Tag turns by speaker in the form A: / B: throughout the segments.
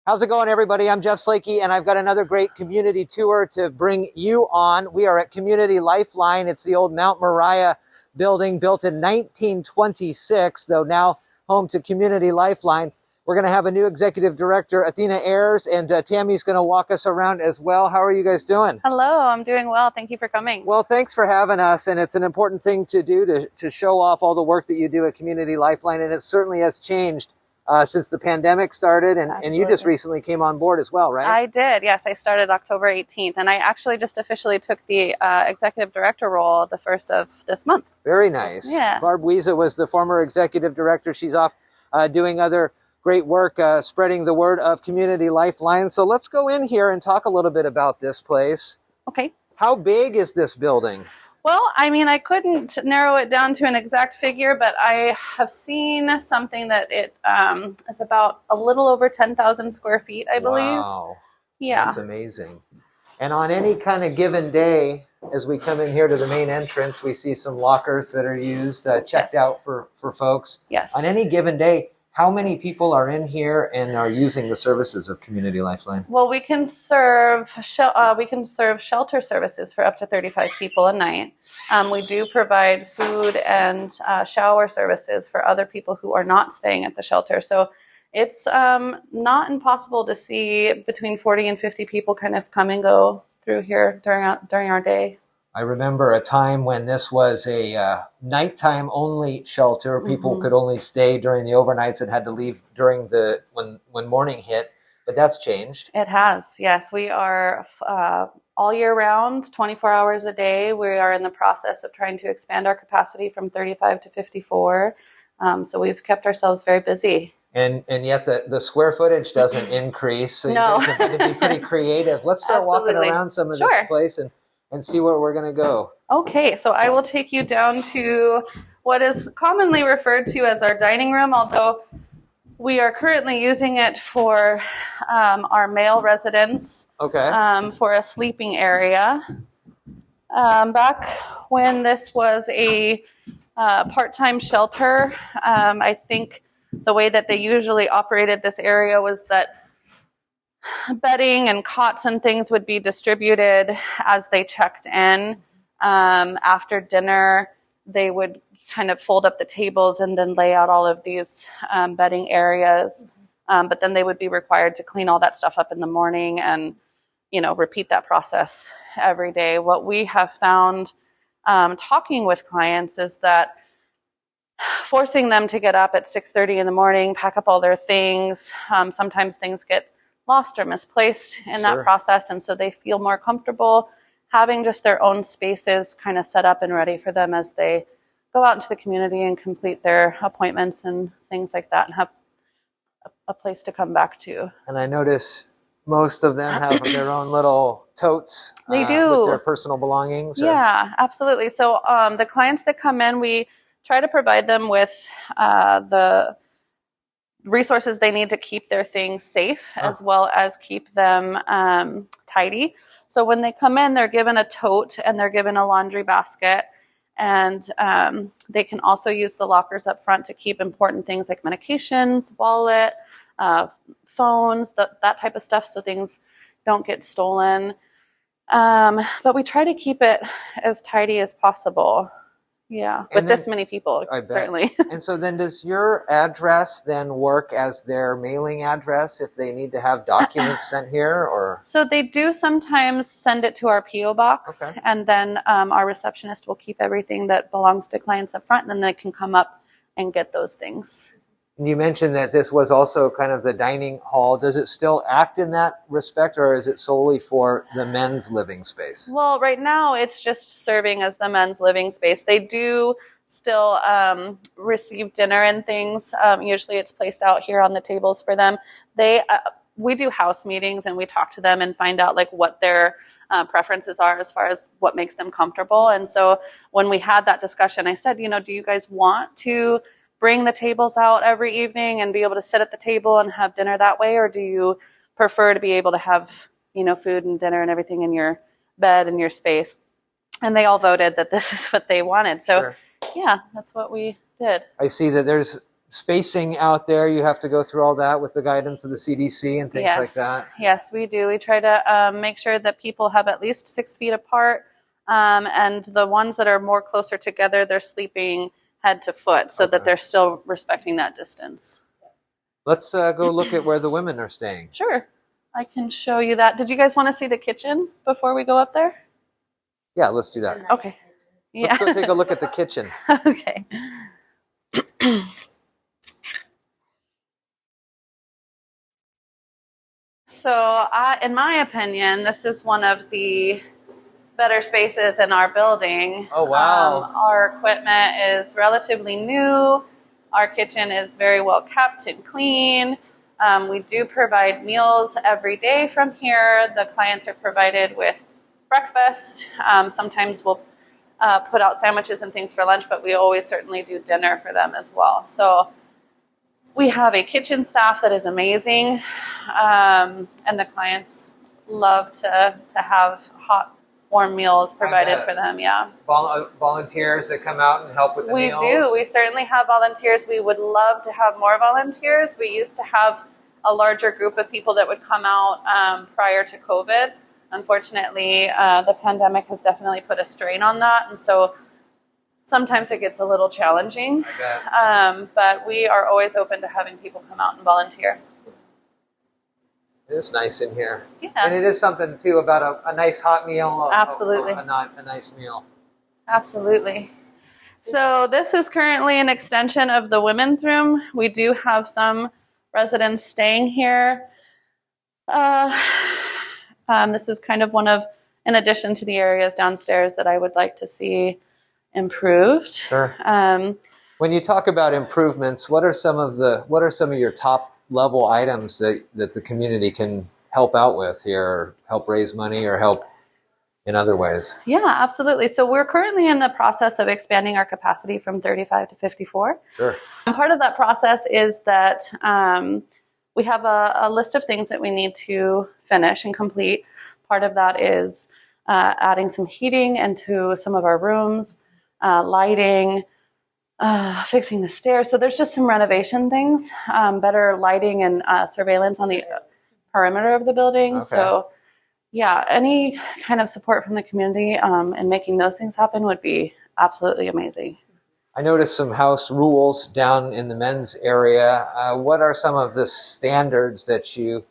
A: How's it going, everybody? I'm Jeff Slakey, and I've got another great community tour to bring you on. We are at Community Lifeline. It's the old Mount Moriah building built in 1926, though now home to Community Lifeline. We're going to have a new executive director, Athena Ayers, and Tammy's going to walk us around as well. How are you guys doing?
B: Hello, I'm doing well. Thank you for coming.
A: Well, thanks for having us, and it's an important thing to do to show off all the work that you do at Community Lifeline, and it certainly has changed since the pandemic started, and you just recently came on board as well, right?
B: I did, yes. I started October 18th, and I actually just officially took the executive director role the 1st of this month.
A: Very nice.
B: Yeah.
A: Barb Wiesa was the former executive director. She's off doing other great work, spreading the word of Community Lifeline. So let's go in here and talk a little bit about this place.
B: Okay.
A: How big is this building?
B: Well, I mean, I couldn't narrow it down to an exact figure, but I have seen something that it is about a little over 10,000 square feet, I believe.
A: Wow.
B: Yeah.
A: That's amazing. And on any kind of given day, as we come in here to the main entrance, we see some lockers that are used, checked out for folks.
B: Yes.
A: On any given day, how many people are in here and are using the services of Community Lifeline?
B: Well, we can serve shelter services for up to 35 people a night. We do provide food and shower services for other people who are not staying at the shelter. So it's not impossible to see between 40 and 50 people kind of come and go through here during our day.
A: I remember a time when this was a nighttime only shelter. People could only stay during the overnights and had to leave during when morning hit. But that's changed.
B: It has, yes. We are all year round, 24 hours a day. We are in the process of trying to expand our capacity from 35 to 54. So we've kept ourselves very busy.
A: And yet the square footage doesn't increase. So
B: No.
A: You guys have had to be pretty creative. Let's start walking around some of this place and see where we're going to go.
B: Okay, so I will take you down to what is commonly referred to as our dining room, although we are currently using it for our male residents.
A: Okay.
B: For a sleeping area. Back when this was a part-time shelter, I think the way that they usually operated this area was that bedding and cots and things would be distributed as they checked in. After dinner, they would kind of fold up the tables and then lay out all of these bedding areas. But then they would be required to clean all that stuff up in the morning and, repeat that process every day. What we have found talking with clients is that forcing them to get up at 6:30 in the morning, pack up all their things, sometimes things get lost or misplaced in that process, and so they feel more comfortable having just their own spaces kind of set up and ready for them as they go out into the community and complete their appointments and things like that and have a place to come back to.
A: And I notice most of them have their own little totes.
B: They do.
A: With their personal belongings.
B: Yeah, absolutely. So the clients that come in, we try to provide them with the resources they need to keep their things safe as well as keep them tidy. So when they come in, they're given a tote and they're given a laundry basket, and they can also use the lockers up front to keep important things like medications, wallet, phones, that type of stuff, so things don't get stolen. But we try to keep it as tidy as possible. Yeah, with this many people, certainly.
A: And so then does your address then work as their mailing address if they need to have documents sent here? Or
B: So they do sometimes send it to our P.O. box, and then our receptionist will keep everything that belongs to clients up front, and then they can come up and get those things.
A: You mentioned that this was also kind of the dining hall. Does it still act in that respect, or is it solely for the men's living space?
B: Well, right now it's just serving as the men's living space. They do still receive dinner and things. Usually it's placed out here on the tables for them. We do house meetings and we talk to them and find out like what their preferences are as far as what makes them comfortable. And so when we had that discussion, I said, do you guys want to bring the tables out every evening and be able to sit at the table and have dinner that way? Or do you prefer to be able to have, food and dinner and everything in your bed and your space? And they all voted that this is what they wanted. So yeah, that's what we did.
A: I see that there's spacing out there, you have to go through all that with the guidance of the CDC and things like that.
B: Yes, we do. We try to make sure that people have at least 6 feet apart, and the ones that are more closer together, they're sleeping head to foot so that they're still respecting that distance.
A: Let's go look at where the women are staying.
B: Sure. I can show you that. Did you guys want to see the kitchen before we go up there?
A: Yeah, let's do that.
B: Okay. Yeah.
A: Let's go take a look at the kitchen.
B: Okay. So, in my opinion, this is one of the better spaces in our building.
A: Oh, wow.
B: Our equipment is relatively new. Our kitchen is very well kept and clean. We do provide meals every day from here. The clients are provided with breakfast. Sometimes we'll put out sandwiches and things for lunch, but we always certainly do dinner for them as well. So we have a kitchen staff that is amazing, and the clients love to have hot, warm meals provided for them. Yeah.
A: Volunteers that come out and help with the meals? We
B: do. We certainly have volunteers. We would love to have more volunteers. We used to have a larger group of people that would come out prior to COVID. Unfortunately, the pandemic has definitely put a strain on that, and so sometimes it gets a little challenging. But we are always open to having people come out and volunteer.
A: It is nice in here.
B: Yeah.
A: And it is something, too, about a nice hot meal.
B: Absolutely.
A: A nice meal.
B: Absolutely. So this is currently an extension of the women's room. We do have some residents staying here. This is kind of one of, in addition to the areas downstairs that I would like to see improved.
A: Sure. When you talk about improvements, what are some of your top level items that the community can help out with here, or help raise money, or help in other ways?
B: Yeah, absolutely. So we're currently in the process of expanding our capacity from 35 to 54.
A: Sure.
B: And part of that process is that we have a list of things that we need to finish and complete. Part of that is adding some heating into some of our rooms, lighting, fixing the stairs. So there's just some renovation things, better lighting and surveillance on the perimeter of the building.
A: Okay.
B: So yeah, any kind of support from the community and making those things happen would be absolutely amazing.
A: I noticed some house rules down in the men's area. What are some of the standards that you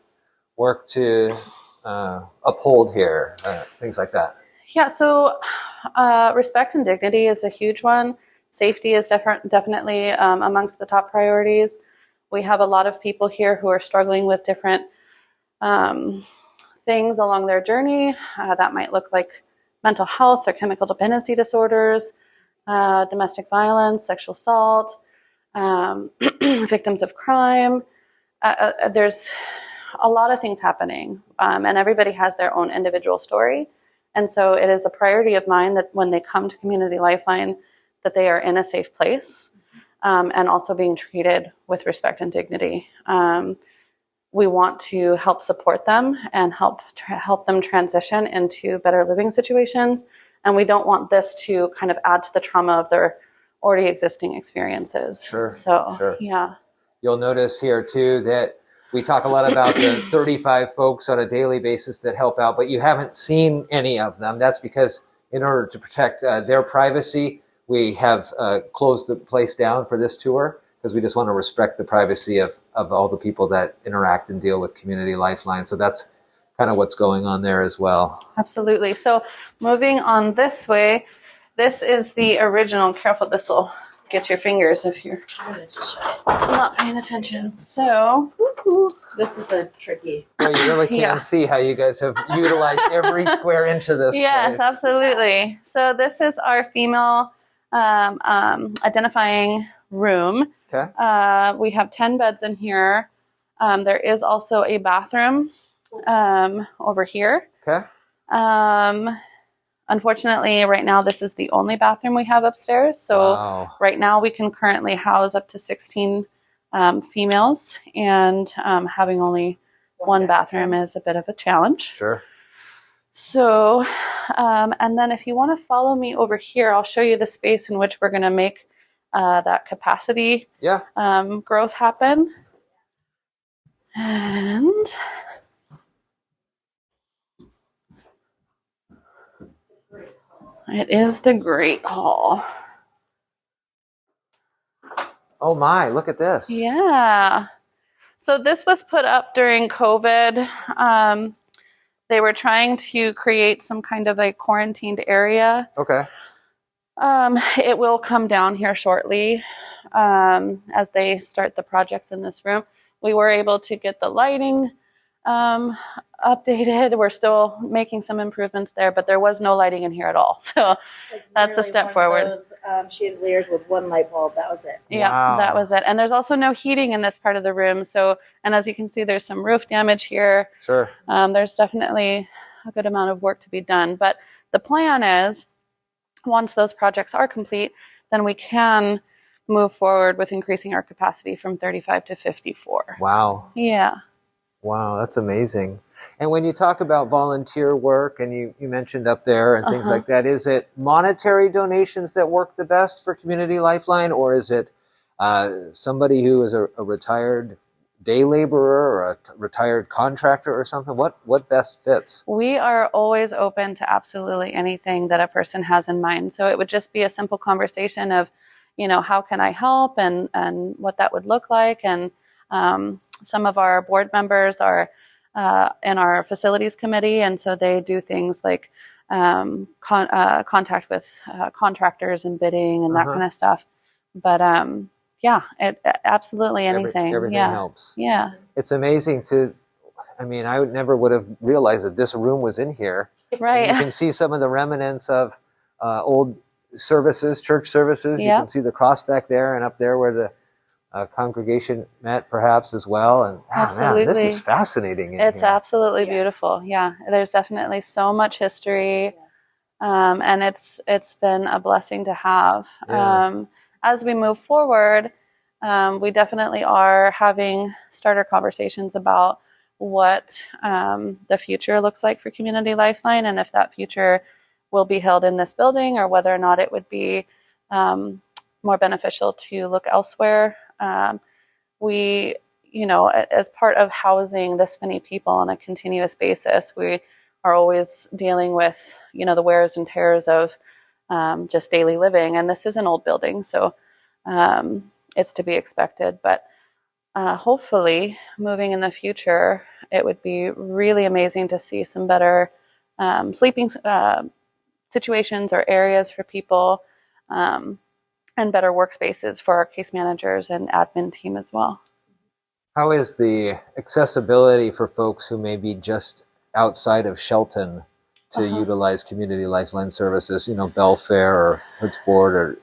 A: work to uphold here? Things like that.
B: Yeah, so respect and dignity is a huge one. Safety is definitely amongst the top priorities. We have a lot of people here who are struggling with different things along their journey. That might look like mental health or chemical dependency disorders, domestic violence, sexual assault, victims of crime. There's a lot of things happening, and everybody has their own individual story. And so it is a priority of mine that when they come to Community Lifeline, that they are in a safe place and also being treated with respect and dignity. We want to help support them and help them transition into better living situations. And we don't want this to kind of add to the trauma of their already existing experiences.
A: Sure.
B: So,
A: sure.
B: Yeah.
A: You'll notice here, too, that we talk a lot about the 35 folks on a daily basis that help out, but you haven't seen any of them. That's because in order to protect their privacy, we have closed the place down for this tour, because we just want to respect the privacy of all the people that interact and deal with Community Lifeline. So that's kind of what's going on there as well.
B: Absolutely. So moving on this way, this is the original. Careful, this will get your fingers if you're not paying attention. So
C: this is a tricky.
A: Well, you really can't see how you guys have utilized every square inch of this
B: Yes,
A: place.
B: Absolutely. So this is our female identifying room.
A: Okay.
B: We have 10 beds in here. There is also a bathroom over here.
A: Okay.
B: Unfortunately, right now, this is the only bathroom we have upstairs. So Right now, we can currently house up to 16 females, and having only one bathroom is a bit of a challenge.
A: Sure.
B: So, and then if you want to follow me over here, I'll show you the space in which we're going to make that capacity growth happen. And it is the Great Hall.
A: Oh my, look at this.
B: Yeah. So this was put up during COVID. They were trying to create some kind of a quarantined area.
A: Okay.
B: It will come down here shortly as they start the projects in this room. We were able to get the lighting updated. We're still making some improvements there, but there was no lighting in here at all. So that's a step forward.
C: Those, chandeliers with one light bulb. That was it.
B: Yeah,
A: Wow.
B: that was it. And there's also no heating in this part of the room. So, and as you can see, there's some roof damage here.
A: Sure.
B: There's definitely a good amount of work to be done. But the plan is, once those projects are complete, then we can move forward with increasing our capacity from 35 to 54.
A: Wow.
B: Yeah.
A: Wow, that's amazing. And when you talk about volunteer work, and you mentioned up there and things like that, is it monetary donations that work the best for Community Lifeline, or is it somebody who is a retired day laborer or a retired contractor or something? What best fits?
B: We are always open to absolutely anything that a person has in mind. So it would just be a simple conversation of, how can I help and what that would look like. And some of our board members are in our facilities committee, and so they do things like contact with contractors and bidding and that kind of stuff. But absolutely anything.
A: Everything helps.
B: Yeah.
A: It's amazing I never would have realized that this room was in here.
B: Right.
A: And you can see some of the remnants of old services, church services. You can see the cross back there and up there where the congregation met perhaps as well. And
B: absolutely.
A: Man, this is fascinating.
B: It's absolutely beautiful. Yeah. There's definitely so much history. And it's been a blessing to have.
A: Yeah.
B: As we move forward, we definitely are having starter conversations about what the future looks like for Community Lifeline, and if that future will be held in this building or whether or not it would be more beneficial to look elsewhere. We, as part of housing this many people on a continuous basis, we are always dealing with, the wears and tears of just daily living. And this is an old building, so it's to be expected. But hopefully, moving in the future, it would be really amazing to see some better sleeping situations or areas for people, and better workspaces for our case managers and admin team as well.
A: How is the accessibility for folks who may be just outside of Shelton to utilize Community Lifeline services? Belfair or Hoodsport, or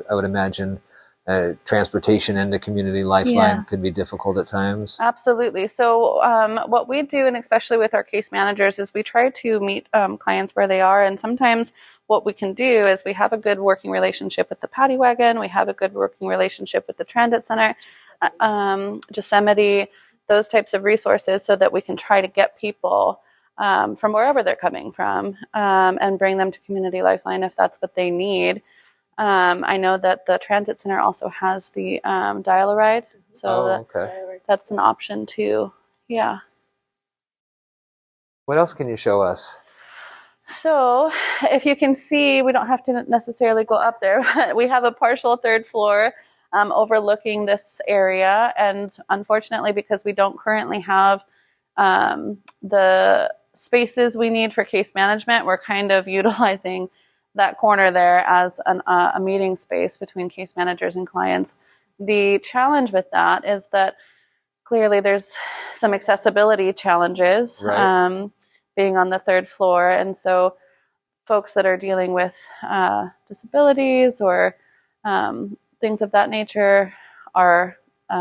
A: I would imagine transportation into Community Lifeline could be difficult at times.
B: Absolutely. So what we do, and especially with our case managers, is we try to meet clients where they are. And sometimes what we can do is we have a good working relationship with the Paddy Wagon. We have a good working relationship with the Transit Center, Yosemite, those types of resources, so that we can try to get people from wherever they're coming from and bring them to Community Lifeline if that's what they need. I know that the Transit Center also has the dial-a-ride, so that's an option too. Yeah.
A: What else can you show us?
B: So if you can see, we don't have to necessarily go up there, but we have a partial third floor overlooking this area. And unfortunately, because we don't currently have the spaces we need for case management, we're kind of utilizing that corner there as a meeting space between case managers and clients. The challenge with that is that clearly there's some accessibility challenges, being on the third floor. And so folks that are dealing with disabilities or things of that nature are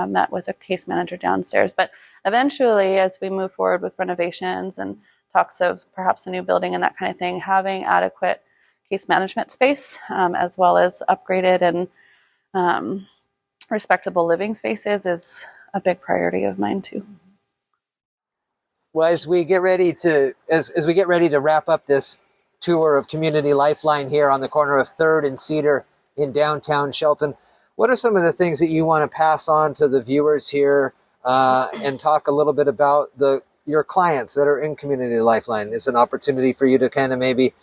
B: met with a case manager downstairs. But eventually, as we move forward with renovations and talks of perhaps a new building and that kind of thing, having adequate case management space, as well as upgraded and respectable living spaces, is a big priority of mine too.
A: Well, as we get ready to wrap up this tour of Community Lifeline here on the corner of 3rd and Cedar in downtown Shelton, What are some of the things that you want to pass on to the viewers here and talk a little bit about your clients that are in Community Lifeline? It's an opportunity for you to kind of maybe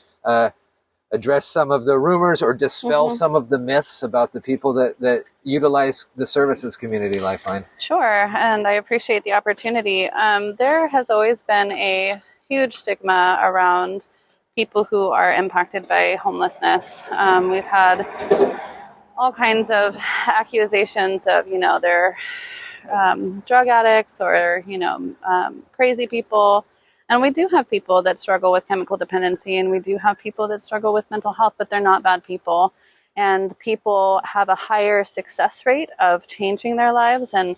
A: address some of the rumors or dispel some of the myths about the people that utilize the services Community Lifeline.
B: Sure, and I appreciate the opportunity. There has always been a huge stigma around people who are impacted by homelessness. We've had all kinds of accusations of, they're drug addicts or, crazy people. And we do have people that struggle with chemical dependency, and we do have people that struggle with mental health, but they're not bad people. And people have a higher success rate of changing their lives and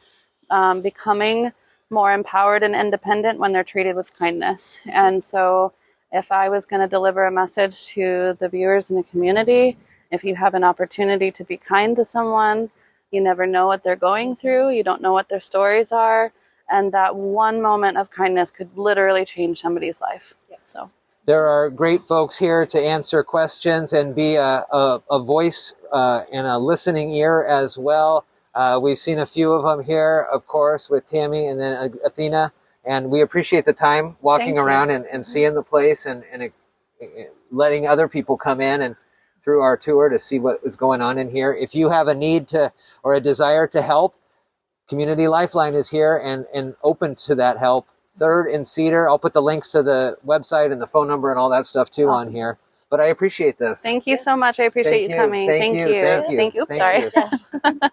B: becoming more empowered and independent when they're treated with kindness. And so if I was going to deliver a message to the viewers in the community, if you have an opportunity to be kind to someone, you never know what they're going through. You don't know what their stories are. And that one moment of kindness could literally change somebody's life. So
A: there are great folks here to answer questions and be a voice and a listening ear as well. We've seen a few of them here, of course, with Tammy and then Athena. And we appreciate the time walking around and seeing the place and letting other people come in and through our tour to see what is going on in here. If you have a need to or a desire to help, Community Lifeline is here and open to that help. 3rd and Cedar. I'll put the links to the website and the phone number and all that stuff too on here. But I appreciate this.
B: Thank you so much. I appreciate you coming. Thank you.
A: Thank you.
B: Sorry.